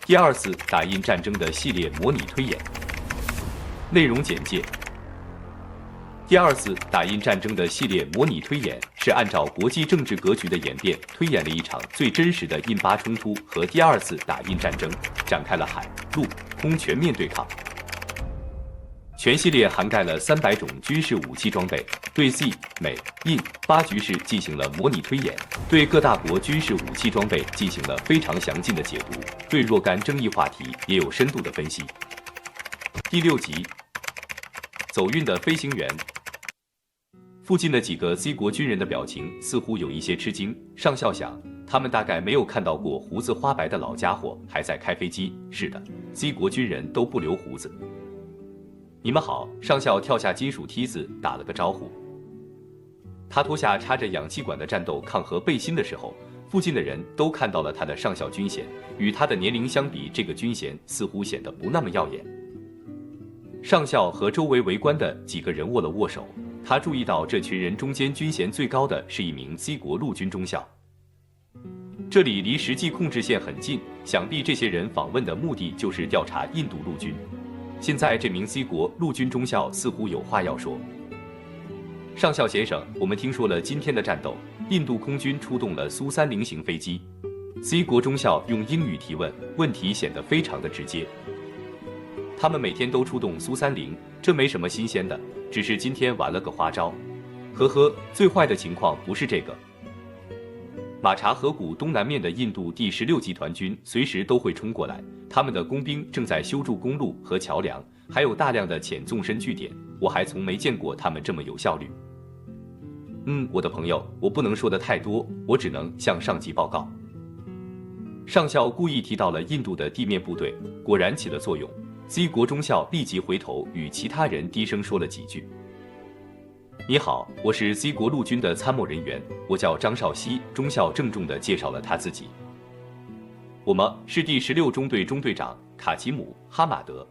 第二次打印战争的系列模拟推演。内容简介：第二次打印战争的系列模拟推演是按照国际政治格局的演变，推演了一场最真实的印巴冲突和第二次打印战争，展开了海、陆、空全面对抗。全系列涵盖了300种军事武器装备，对 Z、美、印、巴局势进行了模拟推演，对各大国军事武器装备进行了非常详尽的解读，对若干争议话题也有深度的分析。第6集，走运的飞行员。附近的几个 Z 国军人的表情似乎有一些吃惊，上校想，他们大概没有看到过胡子花白的老家伙还在开飞机。是的 ，Z 国军人都不留胡子。你们好，上校跳下金属梯子，打了个招呼。他脱下插着氧气管的战斗抗核背心的时候，附近的人都看到了他的上校军衔。与他的年龄相比，这个军衔似乎显得不那么耀眼。上校和周围围观的几个人握了握手。他注意到这群人中间军衔最高的是一名 Z 国陆军中校。这里离实际控制线很近，想必这些人访问的目的就是调查印度陆军。现在这名 Z 国陆军中校似乎有话要说。上校先生，我们听说了今天的战斗，印度空军出动了苏30型飞机。Z 国中校用英语提问，问题显得非常的直接。他们每天都出动苏30，这没什么新鲜的，只是今天玩了个花招。呵呵，最坏的情况不是这个。马查河谷东南面的印度第16集团军随时都会冲过来，他们的工兵正在修筑公路和桥梁，还有大量的浅纵深据点，我还从没见过他们这么有效率。我的朋友，我不能说的太多，我只能向上级报告。上校故意提到了印度的地面部队，果然起了作用。Z 国中校立即回头与其他人低声说了几句。你好，我是 Z 国陆军的参谋人员，我叫张少熙。中校郑重地介绍了他自己。我们是第16中队中队长卡奇姆·哈马德。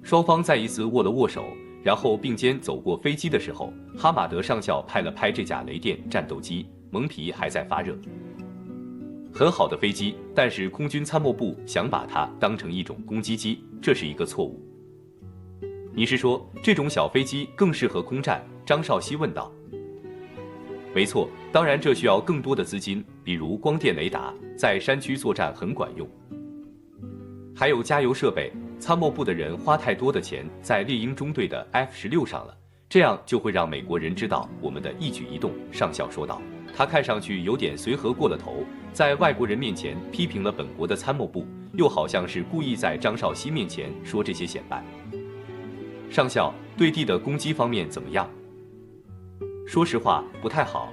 双方再一次握了握手，然后并肩走过飞机的时候，哈马德上校拍了拍这架雷电战斗机，蒙皮还在发热。很好的飞机，但是空军参谋部想把它当成一种攻击机，这是一个错误。你是说这种小飞机更适合空战？张少熙问道。没错，当然这需要更多的资金，比如光电雷达，在山区作战很管用。还有加油设备，参谋部的人花太多的钱在猎鹰中队的 F-16上了，这样就会让美国人知道我们的一举一动。上校说道。他看上去有点随和过了头，在外国人面前批评了本国的参谋部，又好像是故意在张少熙面前说这些显摆。上校，对地的攻击方面怎么样？说实话，不太好。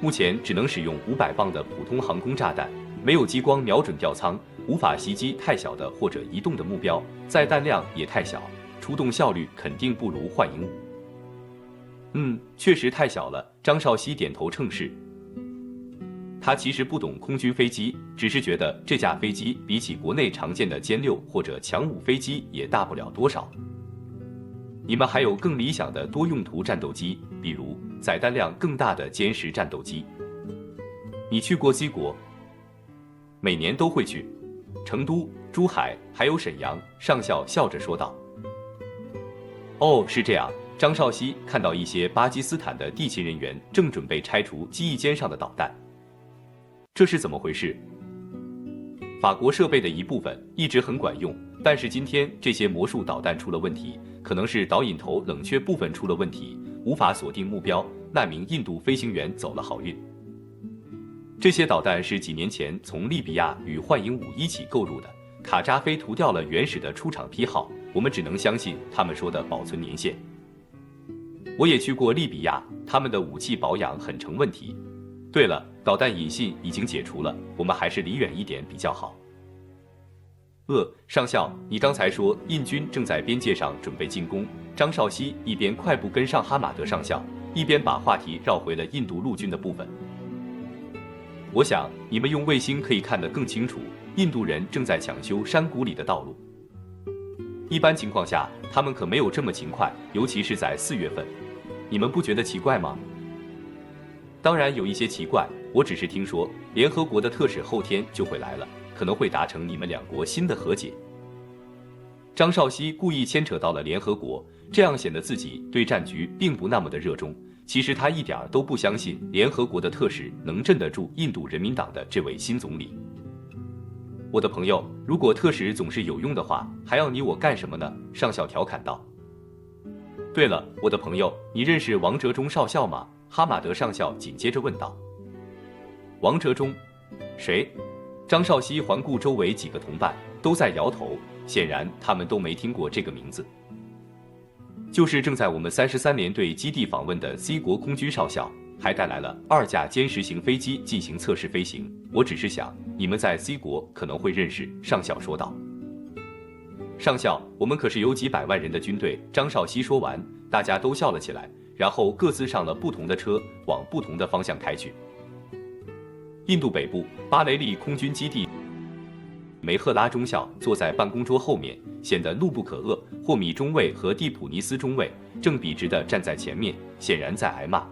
目前只能使用500磅的普通航空炸弹，没有激光瞄准吊舱，无法袭击太小的或者移动的目标，载弹量也太小，出动效率肯定不如幻影5。确实太小了。张少熙点头称是。他其实不懂空军飞机，只是觉得这架飞机比起国内常见的歼6或者强5飞机也大不了多少。你们还有更理想的多用途战斗机，比如载弹量更大的歼10战斗机。你去过 Z 国？每年都会去，成都、珠海还有沈阳。上校笑着说道。哦，是这样。张少熙看到一些巴基斯坦的地勤人员正准备拆除机翼尖上的导弹，这是怎么回事？法国设备的一部分一直很管用，但是今天这些魔术导弹出了问题，可能是导引头冷却部分出了问题，无法锁定目标。那名印度飞行员走了好运。这些导弹是几年前从利比亚与幻影5一起购入的，卡扎菲涂掉了原始的出厂批号，我们只能相信他们说的保存年限。我也去过利比亚，他们的武器保养很成问题。对了，导弹引信已经解除了，我们还是离远一点比较好。上校，你刚才说印军正在边界上准备进攻。张少熙一边快步跟上哈马德上校，一边把话题绕回了印度陆军的部分。我想你们用卫星可以看得更清楚，印度人正在抢修山谷里的道路。一般情况下，他们可没有这么勤快，尤其是在4月份。你们不觉得奇怪吗？当然有一些奇怪，我只是听说联合国的特使后天就会来了，可能会达成你们两国新的和解。张绍熙故意牵扯到了联合国，这样显得自己对战局并不那么的热衷。其实他一点都不相信联合国的特使能镇得住印度人民党的这位新总理。我的朋友，如果特使总是有用的话，还要你我干什么呢？上校调侃道。对了，我的朋友，你认识王哲中少校吗？哈马德上校紧接着问道。王哲中？谁？张绍熙环顾周围几个同伴，都在摇头，显然他们都没听过这个名字。就是正在我们33联队基地访问的 C 国空军少校，还带来了2架歼10型飞机进行测试飞行。我只是想，你们在 C 国可能会认识。上校说道。上校，我们可是有几百万人的军队。张绍熙说完，大家都笑了起来，然后各自上了不同的车，往不同的方向开去。印度北部巴雷利空军基地，梅赫拉中校坐在办公桌后面，显得怒不可遏。霍米中尉和蒂普尼斯中尉正笔直地站在前面，显然在挨骂。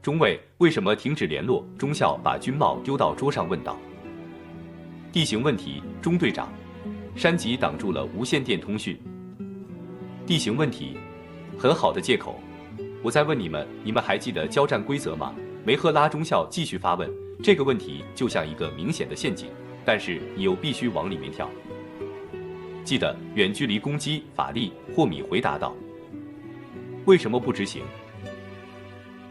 中尉，为什么停止联络？中校把军帽丢到桌上问道。地形问题，中队长。山脊挡住了无线电通讯。地形问题，很好的借口。我再问你们，你们还记得交战规则吗？梅赫拉中校继续发问。这个问题就像一个明显的陷阱，但是你又必须往里面跳。记得远距离攻击，法力。霍米回答道。为什么不执行？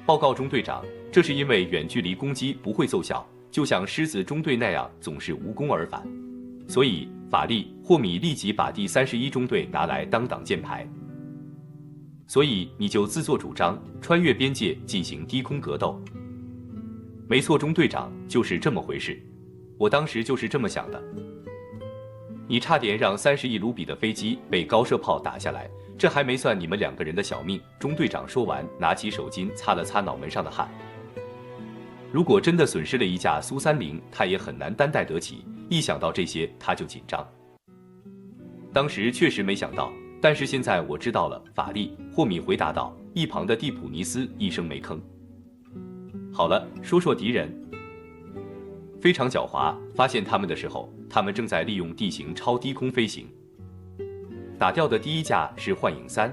报告中队长，这是因为远距离攻击不会奏效，就像狮子中队那样总是无功而返。所以法力。霍米立即把第31中队拿来当挡箭牌。所以你就自作主张穿越边界进行低空格斗。没错，中队长，就是这么回事。我当时就是这么想的。你差点让30亿卢比的飞机被高射炮打下来，这还没算你们2个人的小命。中队长说完，拿起手巾擦了擦脑门上的汗。如果真的损失了一架苏30，他也很难担待得起。一想到这些，他就紧张。当时确实没想到，但是现在我知道了。法力。霍米回答道。一旁的蒂普尼斯一声没吭。好了，说说敌人。非常狡猾，发现他们的时候，他们正在利用地形超低空飞行。打掉的第1架是幻影3。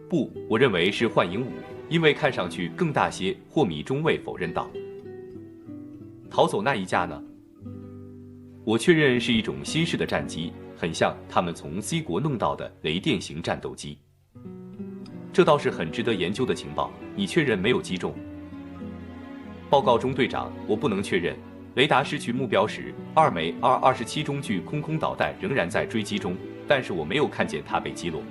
不，我认为是幻影5，因为看上去更大些。霍米中尉否认道。逃走那一架呢？我确认是一种新式的战机，很像他们从 C 国弄到的雷电型战斗机。这倒是很值得研究的情报。你确认没有击中？报告中队长，我不能确认。雷达失去目标时，2枚R-27中距空空导弹仍然在追击中，但是我没有看见它被击落。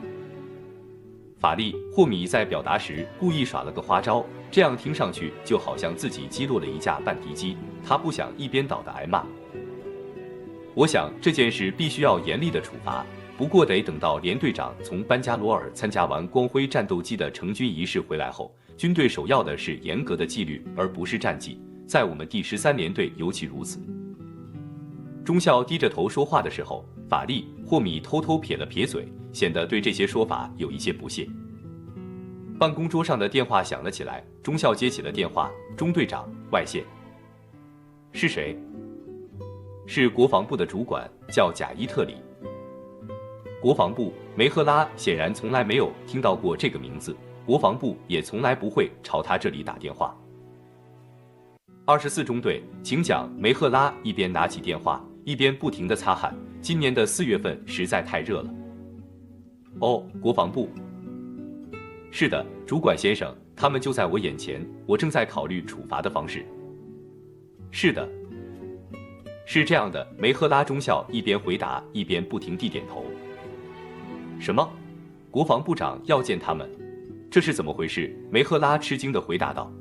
法力。霍米在表达时故意耍了个花招，这样听上去就好像自己击落了一架半敌机，他不想一边倒的挨骂。我想这件事必须要严厉的处罚，不过得等到连队长从班加罗尔参加完光辉战斗机的成军仪式回来后。军队首要的是严格的纪律，而不是战绩，在我们第13联队尤其如此。中校低着头说话的时候，法力。霍米偷偷撇了撇嘴，显得对这些说法有一些不屑。办公桌上的电话响了起来，中校接起了电话。中队长，外线。是谁？是国防部的主管，叫贾伊特里。国防部。梅赫拉显然从来没有听到过这个名字，国防部也从来不会朝他这里打电话。24中队，请讲。梅赫拉一边拿起电话，一边不停地擦汗。今年的4月份实在太热了。哦，国防部。是的，主管先生，他们就在我眼前，我正在考虑处罚的方式。是的，是这样的。梅赫拉中校一边回答，一边不停地点头。什么？国防部长要见他们？这是怎么回事？梅赫拉吃惊地回答道。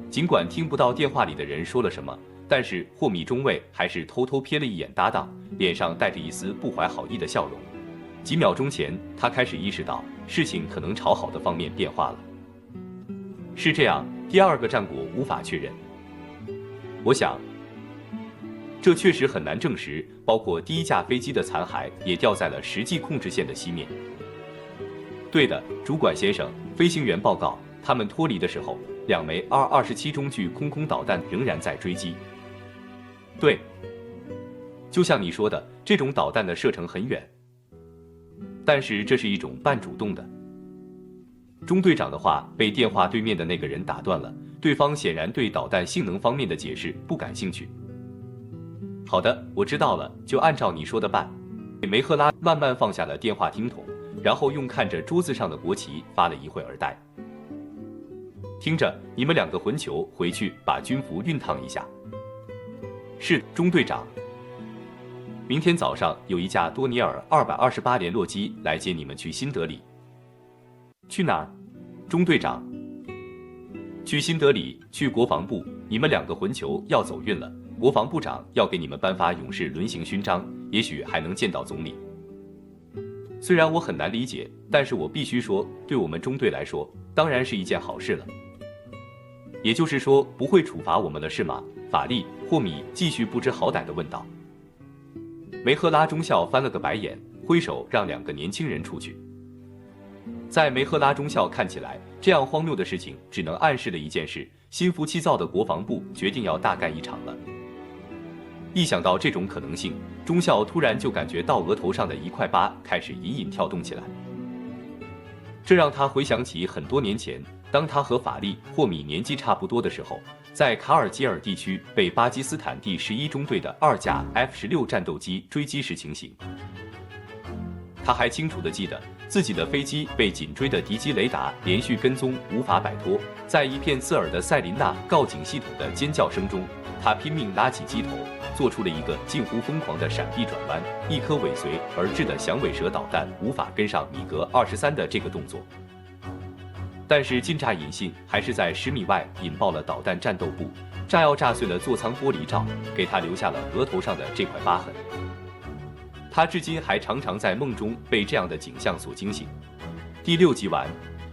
尽管听不到电话里的人说了什么，但是霍米中尉还是偷偷瞥了一眼搭档，脸上带着一丝不怀好意的笑容。几秒钟前，他开始意识到事情可能朝好的方面变化了。是这样，第2个战果无法确认。我想，这确实很难证实，包括第1架飞机的残骸也掉在了实际控制线的西面。对的，主管先生，飞行员报告，他们脱离的时候，2枚R-27中距空空导弹仍然在追击。对，就像你说的，这种导弹的射程很远，但是这是一种半主动的。中队长的话被电话对面的那个人打断了，对方显然对导弹性能方面的解释不感兴趣。好的，我知道了，就按照你说的办。梅赫拉慢慢放下了电话听筒，然后用看着桌子上的国旗发了一会儿呆。听着，你们2个混球回去把军服熨烫一下。是，中队长。明天早上有一架多尼尔228联络机来接你们去新德里。去哪儿？中队长。去新德里，去国防部。你们2个混球要走运了，国防部长要给你们颁发勇士轮型勋章，也许还能见到总理。虽然我很难理解，但是我必须说，对我们中队来说，当然是一件好事了。也就是说，不会处罚我们了是吗？法利霍米继续不知好歹地问道。梅赫拉中校翻了个白眼，挥手让2个年轻人出去。在梅赫拉中校看起来，这样荒谬的事情只能暗示了一件事：心浮气躁的国防部决定要大干一场了。一想到这种可能性，中校突然就感觉到额头上的一块疤开始隐隐跳动起来。这让他回想起很多年前，当他和法利霍米年纪差不多的时候，在卡尔基尔地区被巴基斯坦第11中队的2架 F-16战斗机追击时情形。他还清楚地记得自己的飞机被紧追的敌机雷达连续跟踪，无法摆脱。在一片刺耳的塞琳娜告警系统的尖叫声中，他拼命拉起机头，做出了一个近乎疯狂的闪避转弯。一颗尾随而至的响尾蛇导弹无法跟上米格23的这个动作，但是近炸引信还是在10米外引爆了导弹战斗部，炸药炸碎了座舱玻璃罩，给他留下了额头上的这块疤痕。他至今还常常在梦中被这样的景象所惊醒。第6集完。